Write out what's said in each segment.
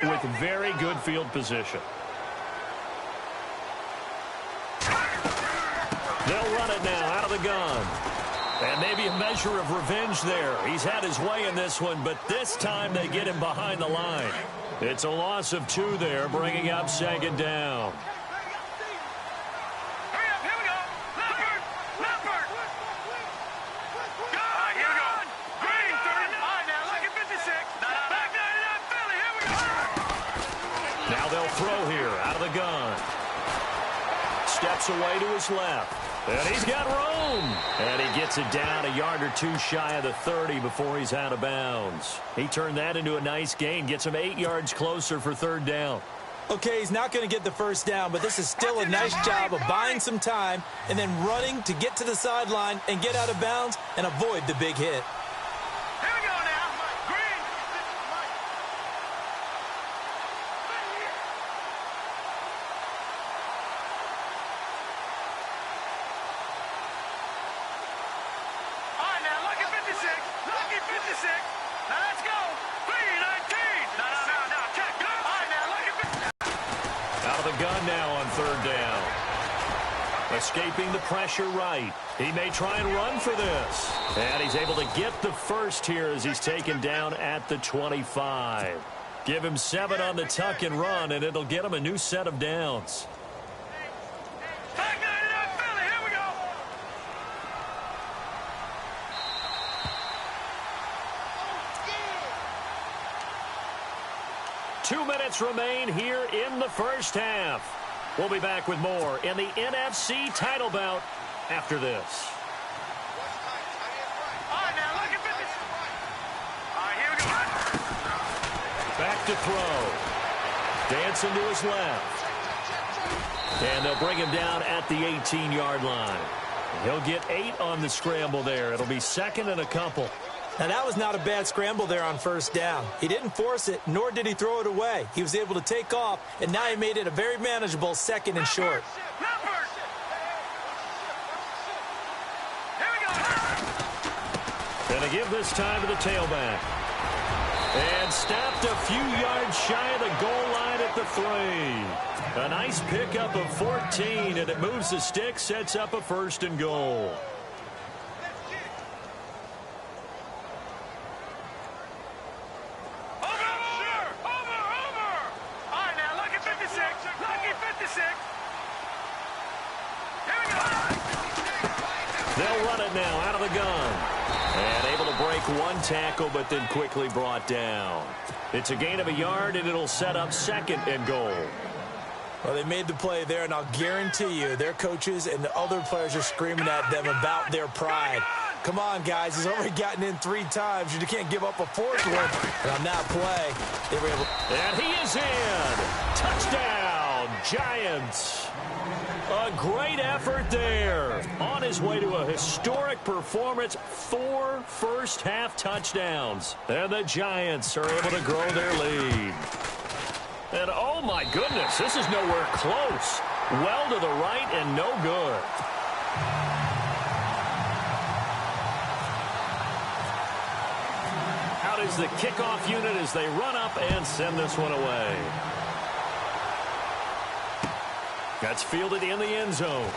with very good field position. They'll run it now out of the gun. And maybe a measure of revenge there. He's had his way in this one, but this time they get him behind the line. It's a loss of 2 there, bringing up second down. Now they'll throw here out of the gun. Steps away to his left. And he's got room. And he gets it down a yard or 2 shy of the 30 before he's out of bounds. He turned that into a nice gain. Gets him 8 yards closer for 3rd down. Okay, he's not going to get the first down, but this is still a nice job of buying some time and then running to get to the sideline and get out of bounds and avoid the big hit. Escaping the pressure right. He may try and run for this. And he's able to get the first here as he's taken down at the 25. Give him 7 on the tuck and run, and it'll get him a new set of downs. Two minutes remain here in the first half. We'll be back with more in the NFC title bout after this. Back to throw. Dancing to his left. And they'll bring him down at the 18-yard line. He'll get 8 on the scramble there. It'll be 2nd and a couple. Now, that was not a bad scramble there on 1st down. He didn't force it, nor did he throw it away. He was able to take off, and now he made it a very manageable 2nd and short. Gonna give this time to the tailback. And stopped a few yards shy of the goal line at the 3. A nice pickup of 14, and it moves the stick, sets up a 1st and goal. They'll run it now out of the gun. And able to break 1 tackle, but then quickly brought down. It's a gain of a yard, and it'll set up 2nd and goal. Well, they made the play there, and I'll guarantee you their coaches and the other players are screaming at them about their pride. Come on, guys. He's already gotten in 3 times. You can't give up a 4th one. And on that play, they were able. And he is in. Touchdown, Giants. A great effort there. On his way to a historic performance, 4 first-half touchdowns. And the Giants are able to grow their lead. And, oh, my goodness, this is nowhere close. Well to the right and no good. Out is the kickoff unit as they run up and send this one away. That's fielded in the end zone.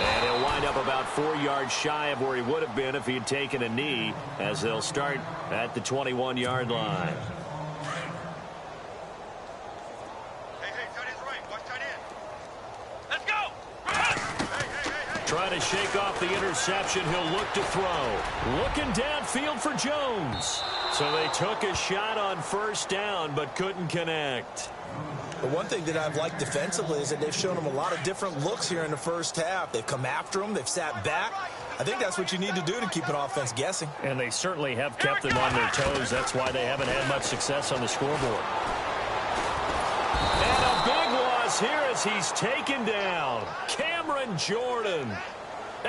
And he'll wind up about 4 yards shy of where he would have been if he had taken a knee, as they'll start at the 21-yard line. Trying to shake off the interception. He'll look to throw. Looking downfield for Jones. So they took a shot on 1st down, but couldn't connect. The one thing that I've liked defensively is that they've shown him a lot of different looks here in the 1st half. They've come after him. They've sat back. I think that's what you need to do to keep an offense guessing. And they certainly have kept them on their toes. That's why they haven't had much success on the scoreboard. And a big loss here as he's taken down. Cameron Jordan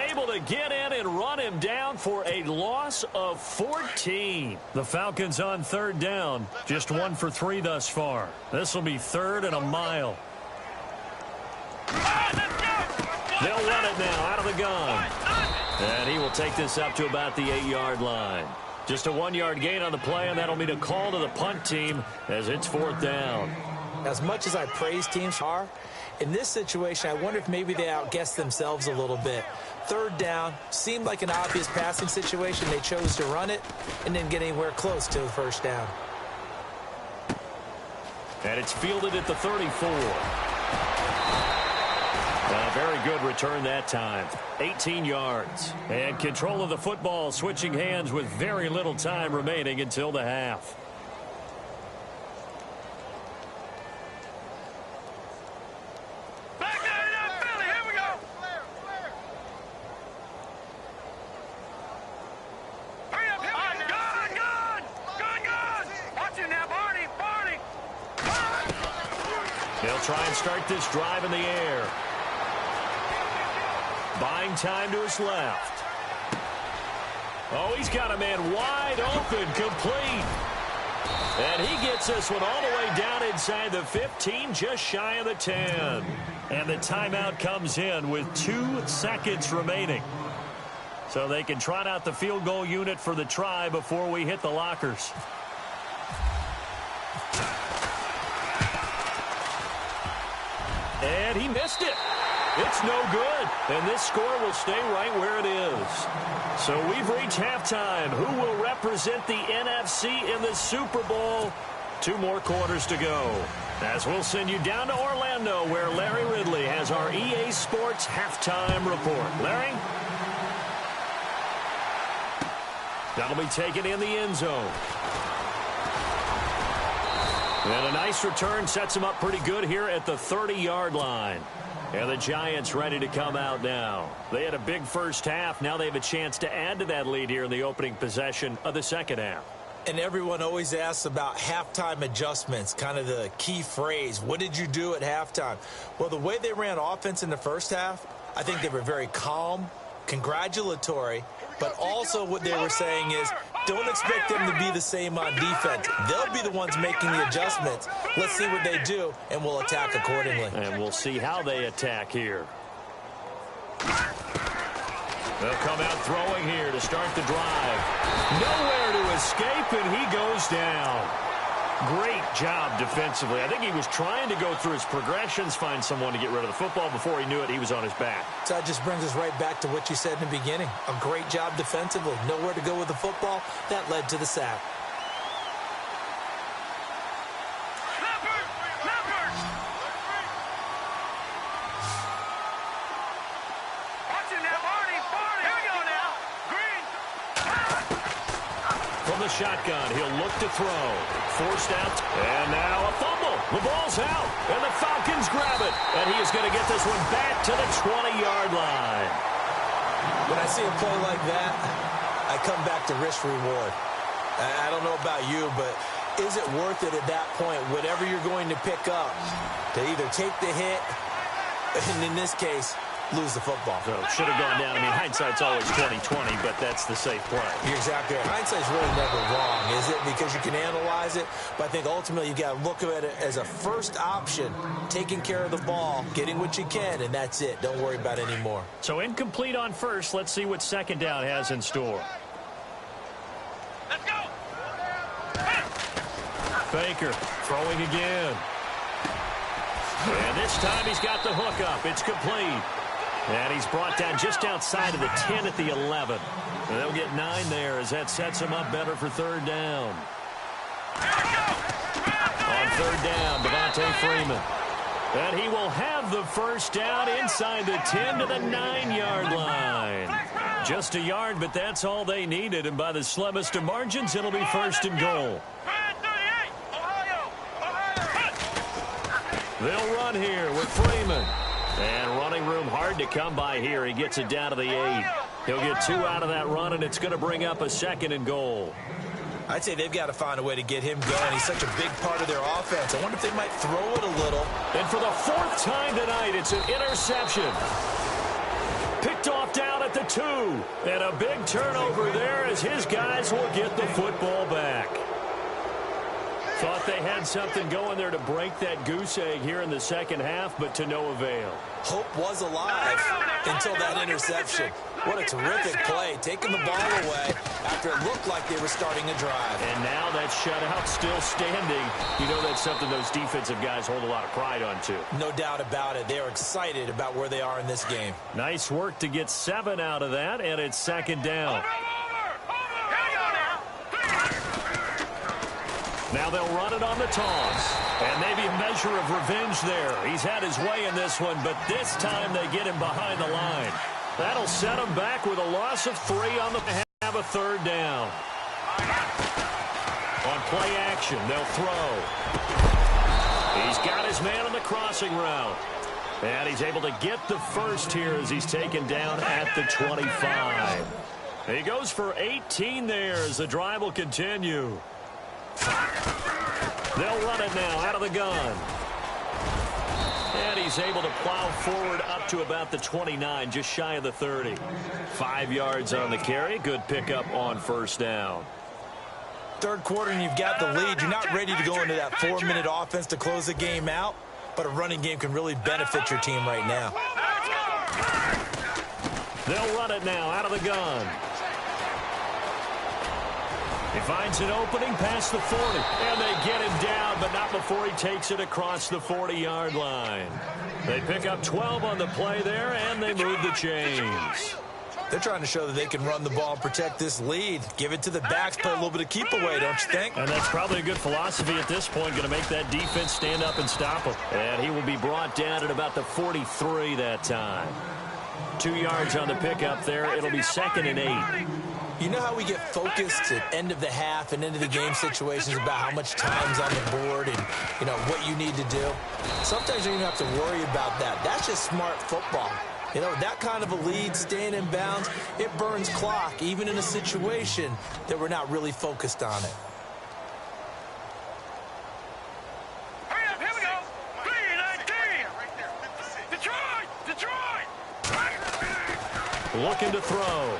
able to get in and run him down for a loss of 14. The Falcons on 3rd down. Just 1 for 3 thus far. This will be 3rd and a mile. They'll run it now out of the gun. And he will take this up to about the 8-yard line. Just a 1-yard gain on the play, and that'll mean a call to the punt team as it's 4th down. As much as I praise teams are, in this situation, I wonder if maybe they outguessed themselves a little bit. 3rd down seemed like an obvious passing situation. They chose to run it and didn't get anywhere close to the 1st down. And it's fielded at the 34. A very good return that time. 18 yards. And control of the football switching hands with very little time remaining until the half. They'll try and start this drive in the air. Buying time to his left. Oh, he's got a man wide open, complete. And he gets this one all the way down inside the 15, just shy of the 10. And the timeout comes in with 2 seconds remaining. So they can trot out the field goal unit for the try before we hit the lockers. And he missed it. It's no good. And this score will stay right where it is. So we've reached halftime. Who will represent the NFC in the Super Bowl? 2 more quarters to go. As we'll send you down to Orlando, where Larry Ridley has our EA Sports halftime report. Larry? That'll be taken in the end zone. And a nice return sets him up pretty good here at the 30-yard line. And the Giants ready to come out now. They had a big first half. Now they have a chance to add to that lead here in the opening possession of the second half. And everyone always asks about halftime adjustments, kind of the key phrase. What did you do at halftime? Well, the way they ran offense in the first half, I think they were very calm, congratulatory, but also what they were saying is, don't expect them to be the same on defense. They'll be the ones making the adjustments. Let's see what they do, and we'll attack accordingly. And we'll see how they attack here. They'll come out throwing here to start the drive. Nowhere to escape, and he goes down. Great job defensively. I think he was trying to go through his progressions, find someone to get rid of the football. Before he knew it, he was on his back. So that just brings us right back to what you said in the beginning. A great job defensively. Nowhere to go with the football. That led to the sack. The shotgun, he'll look to throw. Forced out, and now a fumble. The ball's out, and the Falcons grab it. And he is going to get this one back to the 20-yard line. When I see a play like that, I come back to risk-reward. I don't know about you, but is it worth it at that point, whatever you're going to pick up, to either take the hit, and in this case, lose the football? So should have gone down. I mean, hindsight's always 20/20, but that's the safe play. You're exactly right. Hindsight's really never wrong, is it? Because you can analyze it, but I think ultimately you got to look at it as a first option, taking care of the ball, getting what you can, and that's it. Don't worry about it anymore. So incomplete on first. Let's see what second down has in store. Let's go. Baker throwing again. And this time he's got the hook up. It's complete. And he's brought down just outside of the 10 at the 11. And they'll get 9 there as that sets him up better for third down. On third down, Devontae Freeman. And he will have the first down inside the 10 to the 9-yard line. Just a yard, but that's all they needed. And by the slimmest of margins, it'll be first and goal. They'll run here with Freeman. And running room hard to come by here. He gets it down to the 8. He'll get 2 out of that run, and it's going to bring up a second and goal. I'd say they've got to find a way to get him going. He's such a big part of their offense. I wonder if they might throw it a little. And for the 4th time tonight, it's an interception. Picked off down at the 2. And a big turnover there as his guys will get the football back. Thought they had something going there to break that goose egg here in the second half, but to no avail. Hope was alive until that interception. What a terrific play, taking the ball away after it looked like they were starting a drive. And now that shutout still standing. You know that's something those defensive guys hold a lot of pride on, too. No doubt about it. They are excited about where they are in this game. Nice work to get 7 out of that, and it's second down. Now they'll run it on the toss. And maybe a measure of revenge there. He's had his way in this one, but this time they get him behind the line. That'll set him back with a loss of 3 on the have a third down. On play action, they'll throw. He's got his man on the crossing route. And he's able to get the first here as he's taken down at the 25. He goes for 18 there as the drive will continue. They'll run it now out of the gun. And he's able to plow forward up to about the 29, just shy of the 30. 5 yards on the carry. Good pickup on first down. Third quarter and you've got the lead. You're not ready to go into that 4-minute offense to close the game out, but a running game can really benefit your team right now. They'll run it now out of the gun. He finds an opening past the 40, and they get him down, but not before he takes it across the 40-yard line. They pick up 12 on the play there, and they move the chains. They're trying to show that they can run the ball and protect this lead. Give it to the backs, play a little bit of keep away, don't you think? And that's probably a good philosophy at this point, going to make that defense stand up and stop him. And he will be brought down at about the 43 that time. 2 yards on the pickup there. It'll be second and 8. You know how we get focused at end of the half and end of the game situations about how much time's on the board and, you know, what you need to do? Sometimes you don't have to worry about that. That's just smart football. You know, that kind of a lead, staying in bounds, it burns clock, even in a situation that we're not really focused on it. Hurry up, here we go. 3-19. Detroit. Looking to throw.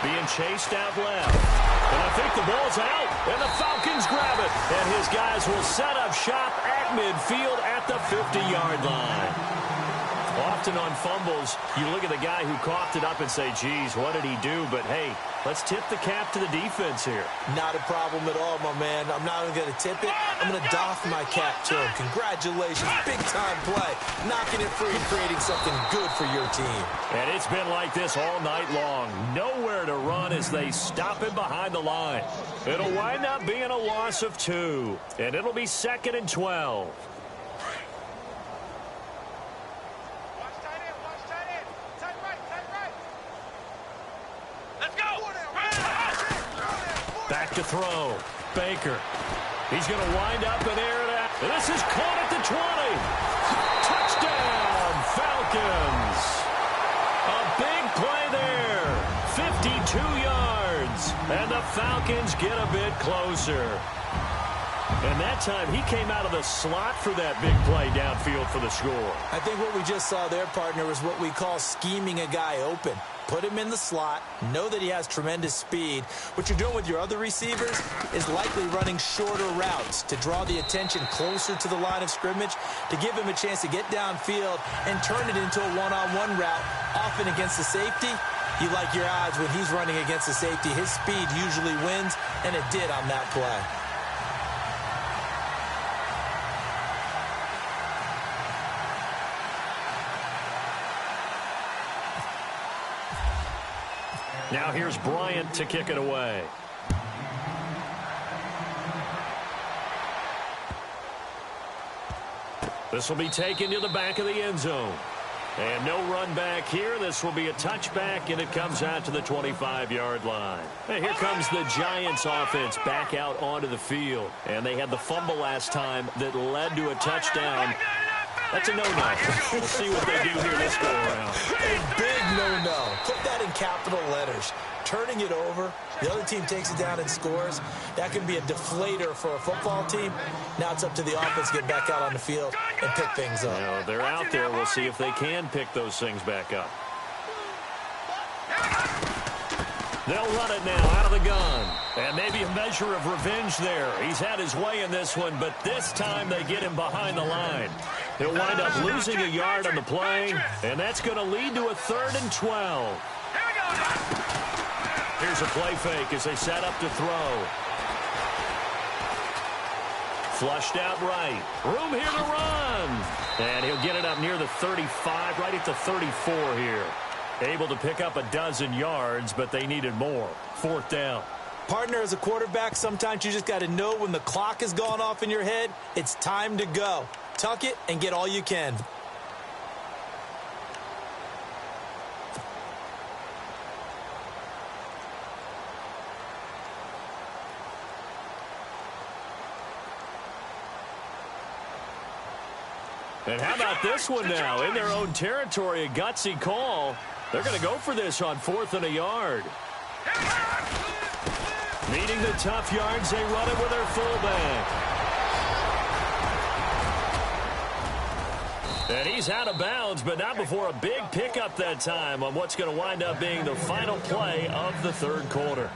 Being chased out left. And I think the ball's out. And the Falcons grab it. And his guys will set up shop at midfield at the 50-yard line. Often on fumbles, you look at the guy who coughed it up and say, geez, what did he do? But, hey, let's tip the cap to the defense here. Not a problem at all, my man. I'm not even going to tip it. I'm going to doff my cap to him. Congratulations. Big-time play. Knocking it free and creating something good for your team. And it's been like this all night long. Nowhere to run as they stop him behind the line. It'll wind up being a loss of 2. And it'll be second and 12. Back to throw. Baker. He's going to wind up and air it out. And this is caught at the 20. Touchdown, Falcons. A big play there. 52 yards. And the Falcons get a bit closer. And that time he came out of the slot for that big play downfield for the score. I think what we just saw there, partner, is what we call scheming a guy open. Put him in the slot, know that he has tremendous speed. What you're doing with your other receivers is likely running shorter routes to draw the attention closer to the line of scrimmage, to give him a chance to get downfield and turn it into a one-on-one route, often against the safety. You like your odds when he's running against the safety. His speed usually wins, and it did on that play. Now here's Bryant to kick it away. This will be taken to the back of the end zone. And no run back here. This will be a touchback, and it comes out to the 25-yard line. And here comes the Giants offense back out onto the field. And they had the fumble last time that led to a touchdown. That's a no-no. We'll see what they do here this go-around. A big no-no. Put that in capital letters. Turning it over, the other team takes it down and scores. That can be a deflator for a football team. Now it's up to the offense to get back out on the field and pick things up. Now, they're out there. We'll see if they can pick those things back up. They'll run it now out of the gun. And maybe a measure of revenge there. He's had his way in this one, but this time they get him behind the line. He'll wind up losing a yard on the play, and that's going to lead to a 3rd and 12. Here's a play fake as they set up to throw. Flushed out right. Room here to run. And he'll get it up near the 35, right at the 34 here. Able to pick up a dozen yards, but they needed more. 4th down. Partner, as a quarterback, sometimes you just got to know when the clock has gone off in your head, it's time to go. Tuck it and get all you can. And how about this one now? In their own territory, a gutsy call. They're going to go for this on 4th and a yard. Needing the tough yards, they run it with their fullback. And he's out of bounds, but not before a big pickup that time on what's going to wind up being the final play of the 3rd quarter.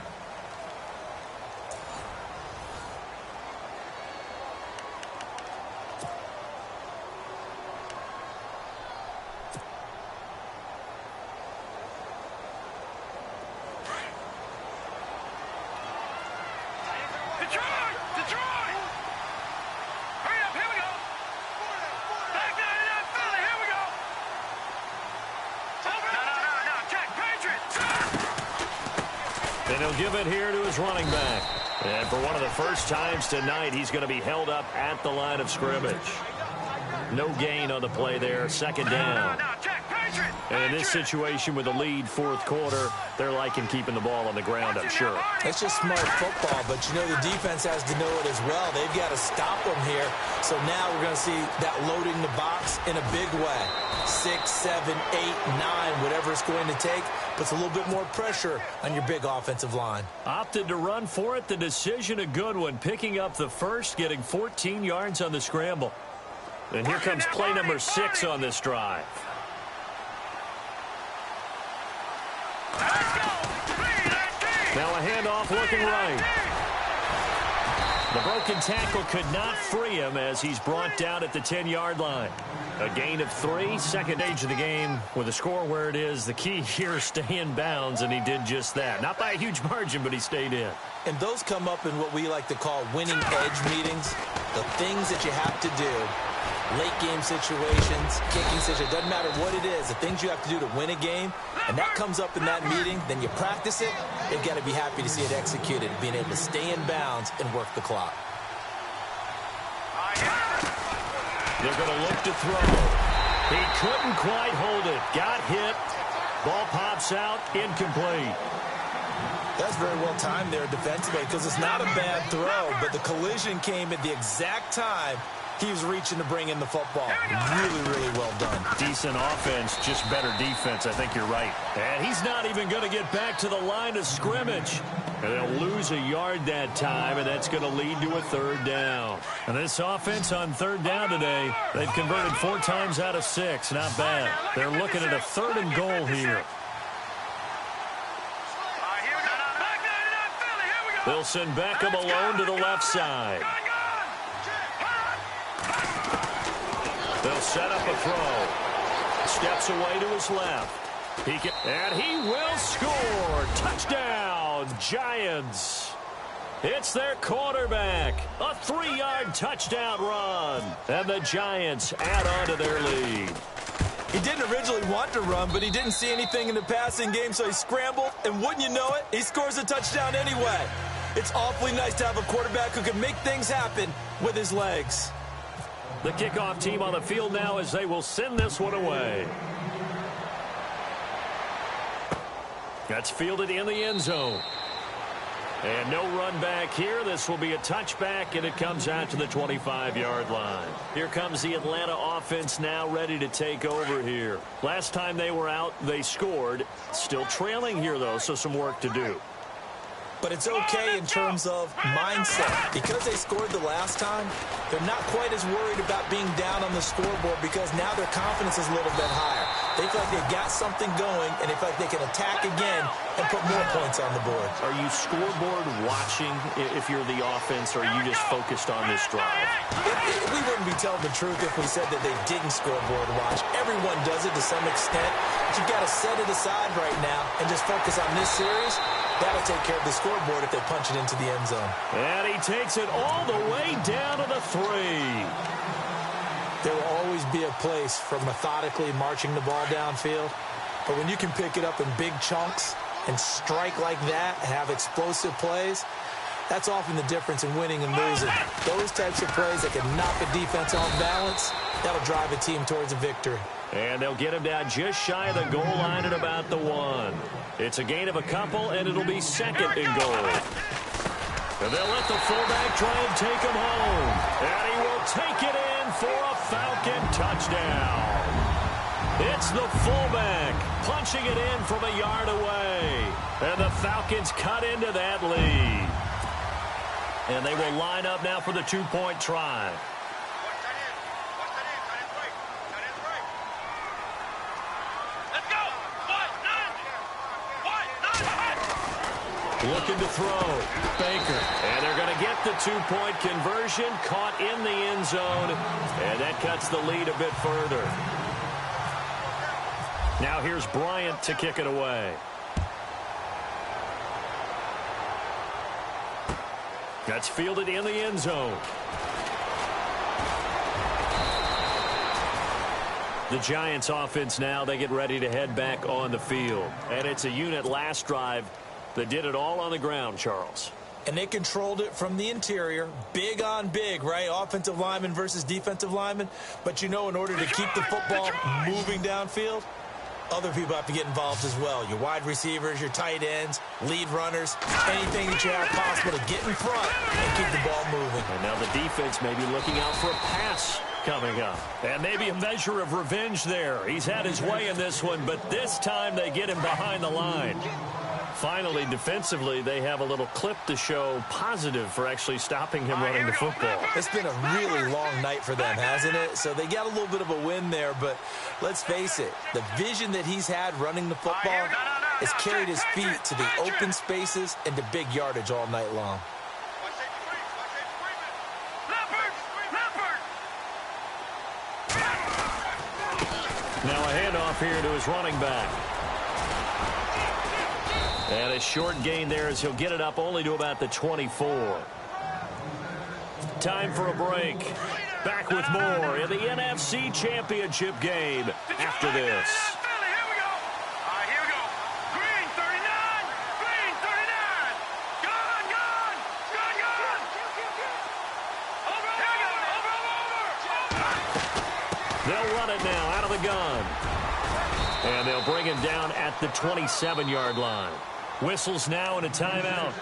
And he'll give it here to his running back. And for one of the first times tonight, he's going to be held up at the line of scrimmage. No gain on the play there. 2nd down. And in this situation with the lead 4th quarter, they're liking keeping the ball on the ground, I'm sure. It's just smart football, but you know the defense has to know it as well. They've got to stop them here. So now we're going to see that loading the box in a big way. 6, 7, 8, 9, whatever it's going to take, puts a little bit more pressure on your big offensive line. Opted to run for it. The decision a good one. Picking up the first, getting 14 yards on the scramble. And here comes play number 6 on this drive. Now a handoff looking right. The broken tackle could not free him as he's brought down at the 10-yard line. A gain of 3, 2nd stage of the game with a score where it is. The key here is stay in bounds, and he did just that. Not by a huge margin, but he stayed in. And those come up in what we like to call winning edge meetings. The things that you have to do. Late game situations, kicking situations, doesn't matter what it is, the things you have to do to win a game, and that comes up in that meeting, then you practice it, you've got to be happy to see it executed, being able to stay in bounds and work the clock. They're going to look to throw. He couldn't quite hold it. Got hit. Ball pops out, incomplete. That's very well timed there defensively because it's not a bad throw, but the collision came at the exact time he was reaching to bring in the football. Really, really well done. Decent offense, just better defense. I think you're right. And he's not even going to get back to the line of scrimmage. And they'll lose a yard that time, and that's going to lead to a 3rd down. And this offense on 3rd down today, they've converted 4 times out of 6. Not bad. They're looking at a 3rd and goal here. They'll send Beckham alone to the left side. They'll set up a throw. Steps away to his left. And he will score. Touchdown, Giants. It's their quarterback. A 3-yard touchdown run. And the Giants add on to their lead. He didn't originally want to run, but he didn't see anything in the passing game, so he scrambled. And wouldn't you know it, he scores a touchdown anyway. It's awfully nice to have a quarterback who can make things happen with his legs. The kickoff team on the field now as they will send this one away. That's fielded in the end zone. And no run back here. This will be a touchback, and it comes out to the 25-yard line. Here comes the Atlanta offense now ready to take over here. Last time they were out, they scored. Still trailing here, though, so some work to do. But it's okay in terms of mindset. Because they scored the last time, they're not quite as worried about being down on the scoreboard because now their confidence is a little bit higher. They feel like they've got something going, and they feel like they can attack again and put more points on the board. Are you scoreboard watching if you're the offense, or are you just focused on this drive? We wouldn't be telling the truth if we said that they didn't scoreboard watch. Everyone does it to some extent. But you've got to set it aside right now and just focus on this series. That'll take care of the scoreboard if they punch it into the end zone. And he takes it all the way down to the 3. There will always be a place for methodically marching the ball downfield. But when you can pick it up in big chunks and strike like that, have explosive plays, that's often the difference in winning and losing. Those types of plays that can knock a defense off balance, that'll drive a team towards a victory. And they'll get him down just shy of the goal line at about the 1. It's a gain of a couple, and it'll be second and goal. And they'll let the fullback try and take him home. And he will take it in for a Falcon touchdown. It's the fullback punching it in from a yard away. And the Falcons cut into that lead. And they will line up now for the 2-point try. Looking to throw. Baker. And they're going to get the 2-point conversion. Caught in the end zone. And that cuts the lead a bit further. Now here's Bryant to kick it away. That's fielded in the end zone. The Giants offense now, they get ready to head back on the field. And it's a unit last drive that did it all on the ground, Charles. And they controlled it from the interior. Big on big, right? Offensive lineman versus defensive lineman. But you know, in order to keep the football moving downfield, other people have to get involved as well. Your wide receivers, your tight ends, lead runners, anything that you have possible to get in front and keep the ball moving. And now the defense may be looking out for a pass coming up. And maybe a measure of revenge there. He's had his way in this one, but this time they get him behind the line. Finally, defensively, they have a little clip to show positive for actually stopping him running the football. It's been a really long night for them, hasn't it? So they got a little bit of a win there, but let's face it, the vision that he's had running the football has carried his feet to the open spaces and to big yardage all night long. Now a handoff here to his running back. And a short gain there as he'll get it up only to about the 24. Time for a break. Back with more in the NFC Championship game after this. They'll run it now out of the gun. And they'll bring him down at the 27-yard line. Whistles now and a timeout.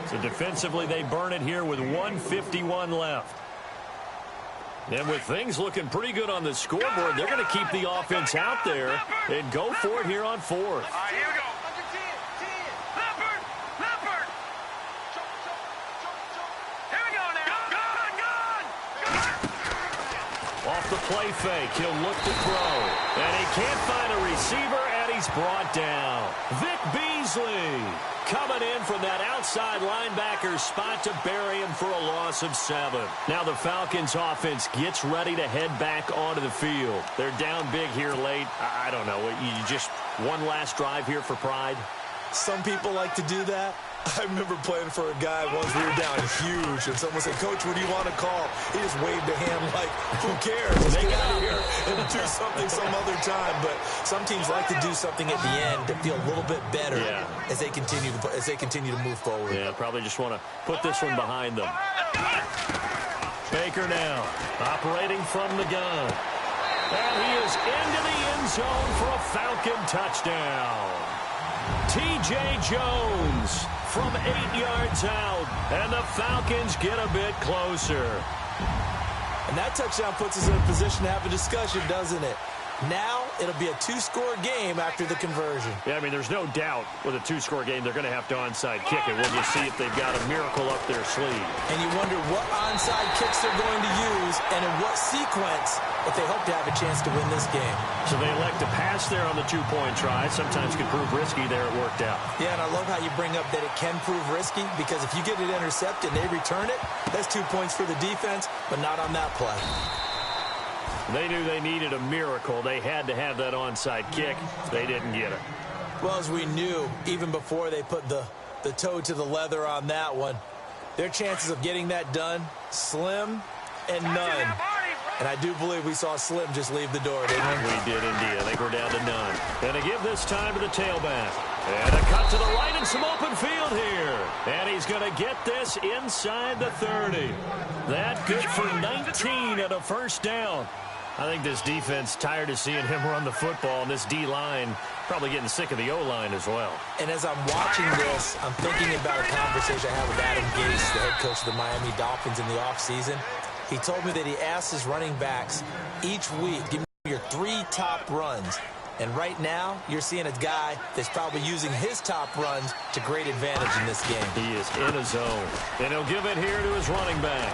So defensively, they burn it here with 1:51 left. And with things looking pretty good on the scoreboard, they're going to keep the offense out there and go for it here on 4th. Here we go. Here we go now. Off the play fake, he'll look to throw. And he can't find a receiver, and he's brought down. Vic Beasley coming in from that outside linebacker spot to bury him for a loss of 7. Now the Falcons offense gets ready to head back onto the field. They're down big here late. I don't know. You just one last drive here for pride? Some people like to do that. I remember playing for a guy once we were down huge, and someone said, "Coach, what do you want to call?" He just waved a hand like, who cares? Let's get out of here and do something some other time. But some teams like to do something at the end to feel a little bit better as they continue to move forward. Yeah, probably just want to put this one behind them. Baker now operating from the gun. And he is into the end zone for a Falcon touchdown. T.J. Jones from 8 yards out, and the Falcons get a bit closer. And that touchdown puts us in a position to have a discussion, doesn't it? Now it'll be a two-score game after the conversion. Yeah, I mean, there's no doubt with a two-score game they're going to have to onside kick it. We'll just see if they've got a miracle up their sleeve. And you wonder what onside kicks they're going to use and in what sequence if they hope to have a chance to win this game. So they elect to pass there on the two-point try. Sometimes can prove risky. There it worked out. Yeah, and I love how you bring up that it can prove risky because if you get it intercepted and they return it, that's 2 points for the defense, but not on that play. They knew they needed a miracle. They had to have that onside kick. They didn't get it. Well, as we knew, even before they put the toe to the leather on that one, their chances of getting that done, slim and none. And I do believe we saw Slim just leave the door, didn't we? We did indeed. I think we're down to none. And to give this time to the tailback. And a cut to the right and some open field here. And he's going to get this inside the 30. That good for 19 and a first down. I think this defense tired of seeing him run the football, and this D-line probably getting sick of the O-line as well. And as I'm watching this, I'm thinking about a conversation I had with Adam Gase, the head coach of the Miami Dolphins in the offseason. He told me that he asked his running backs each week, give me your 3 top runs. And right now, you're seeing a guy that's probably using his top runs to great advantage in this game. He is in a zone. And he'll give it here to his running back.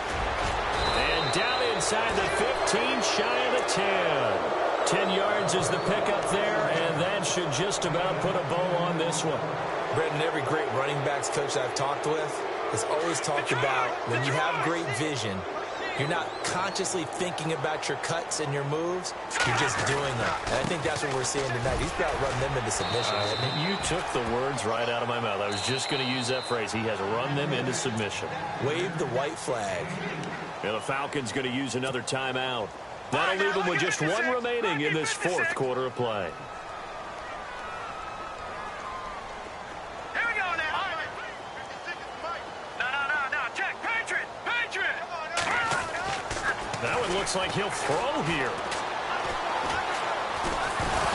And down inside the 15, shy of the 10. 10 yards is the pickup there, and that should just about put a bow on this one. Brendan, every great running backs coach I've talked with has always talked about when you have great vision, you're not consciously thinking about your cuts and your moves. You're just doing them. And I think that's what we're seeing tonight. He's about to run them into submission, hasn't he? You took the words right out of my mouth. I was just going to use that phrase. He has run them into submission. Wave the white flag. And the Falcons going to use another timeout. That'll leave them with just one remaining in this fourth quarter of play. Now it looks like he'll throw here.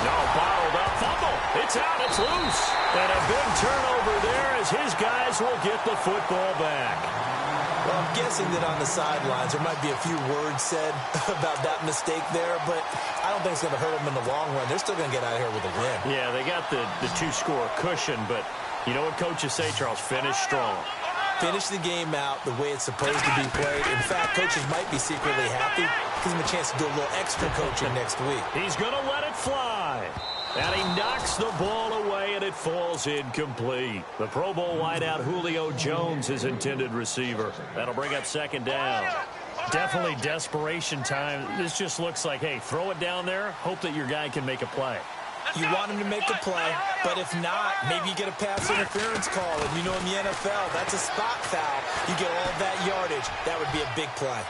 No, bottled up. Fumble. It's out. It's loose. And a big turnover there as his guys will get the football back. Well, I'm guessing that on the sidelines there might be a few words said about that mistake there, but I don't think it's going to hurt them in the long run. They're still going to get out of here with a win. Yeah, they got the two-score cushion, but you know what coaches say, Charles? Finish strong. Finish the game out the way it's supposed to be played. In fact, coaches might be secretly happy. Gives them a chance to do a little extra coaching next week. He's going to let it fly. And he knocks the ball away, and it falls incomplete. The Pro Bowl wideout Julio Jones, his intended receiver. That'll bring up second down. Definitely desperation time. This just looks like, hey, throw it down there. Hope that your guy can make a play. You want him to make a play, but if not, maybe you get a pass interference call. And you know in the NFL, that's a spot foul. You get all that yardage. That would be a big play.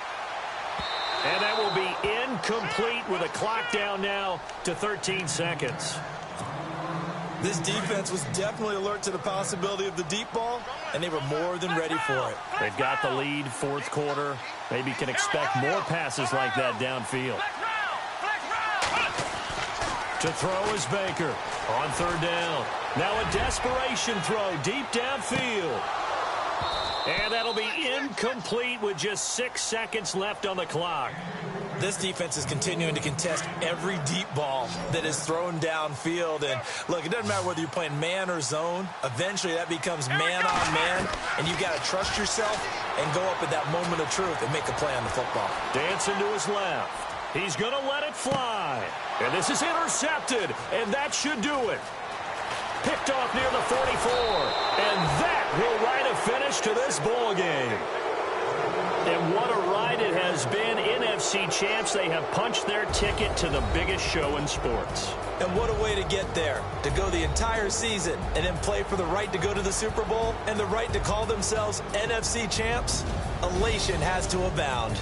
And that will be incomplete with a clock down now to 13 seconds. This defense was definitely alert to the possibility of the deep ball, and they were more than ready for it. They've got the lead, fourth quarter. Maybe can expect more passes like that downfield. To throw is Baker on third down. Now a desperation throw deep downfield. And that'll be incomplete with just 6 seconds left on the clock. This defense is continuing to contest every deep ball that is thrown downfield. And look, it doesn't matter whether you're playing man or zone. Eventually that becomes man on man. And you've got to trust yourself and go up at that moment of truth and make a play on the football. Dancing to his left. He's going to let it fly. And this is intercepted. And that should do it. Picked off near the 44. And that will write a finish to this ball game. And what a ride it has been. NFC champs, they have punched their ticket to the biggest show in sports. And what a way to get there. To go the entire season and then play for the right to go to the Super Bowl and the right to call themselves NFC champs. Elation has to abound.